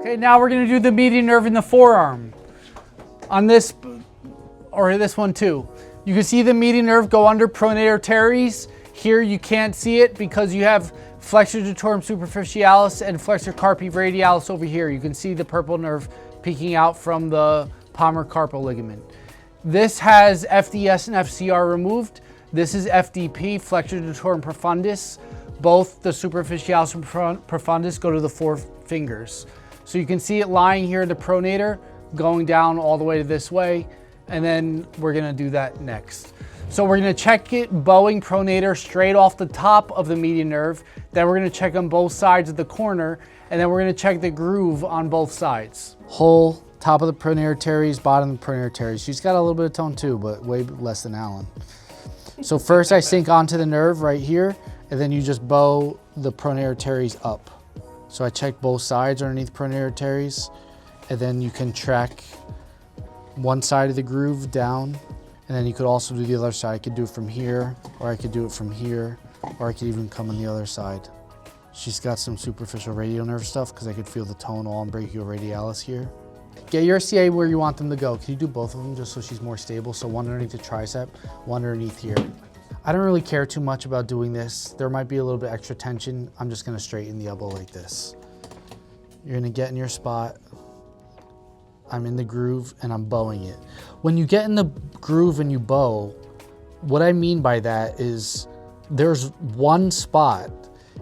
Okay, now we're gonna do the median nerve in the forearm. On this, or this one too. You can see the median nerve go under pronator teres. Here you can't see it because you have flexor digitorum superficialis and flexor carpi radialis over here. You can see the purple nerve peeking out from the palmar carpal ligament. This has FDS and FCR removed. This is FDP, flexor digitorum profundus. Both the superficialis and profundus go to the four fingers. So you can see it lying here in the pronator, going down all the way to this way, and then we're gonna do that next. So we're gonna check it bowing pronator straight off the top of the median nerve, then we're gonna check on both sides of the corner, and then we're gonna check the groove on both sides. Whole top of the pronator teres, bottom of the pronator teres. She's got a little bit of tone too, but way less than Alan. So first I sink onto the nerve right here, and then you just bow the pronator teres up. So I check both sides underneath pronator teres, and then you can track one side of the groove down, and then you could also do the other side. I could do it from here, or I could do it from here, or I could even come on the other side. She's got some superficial radial nerve stuff because I could feel the tone all on brachioradialis here. Get your SCA where you want them to go. Can you do both of them just so she's more stable? So one underneath the tricep, one underneath here. I don't really care too much about doing this. There might be a little bit extra tension. I'm just gonna straighten the elbow like this. You're gonna get in your spot. I'm in the groove and I'm bowing it. When you get in the groove and you bow, what I mean by that is there's one spot.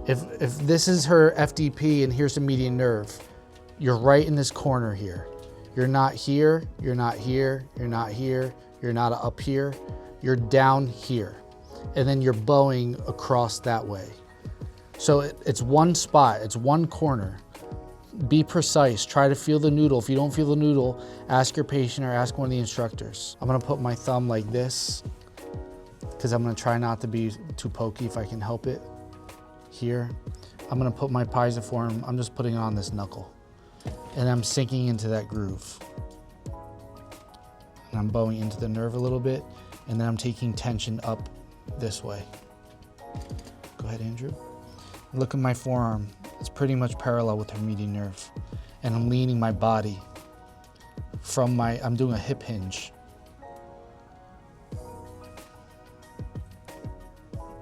If this is her FDP and here's the median nerve, you're right in this corner here. You're not here, you're not here, you're not here, you're not up here, you're down here. And then you're bowing across that way. So it's one spot, it's one corner. Be precise, try to feel the noodle. If you don't feel the noodle, ask your patient or ask one of the instructors. I'm gonna put my thumb like this because I'm gonna try not to be too pokey if I can help it. Here, I'm gonna put my piezoform, I'm just putting it on this knuckle. And I'm sinking into that groove. And I'm bowing into the nerve a little bit, and then I'm taking tension up this way. Go ahead, Andrew. Look at my forearm. It's pretty much parallel with her median nerve. And I'm leaning my body from I'm doing a hip hinge.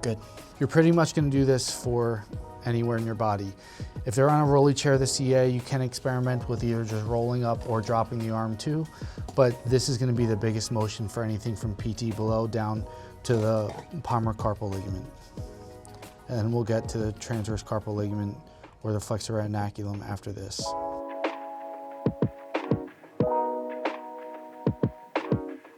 Good. You're pretty much gonna do this for anywhere in your body. If they're on a rolly chair, the CA, you can experiment with either just rolling up or dropping the arm too, but this is gonna be the biggest motion for anything from PT below down to the palmar carpal ligament. And then we'll get to the transverse carpal ligament or the flexor retinaculum after this.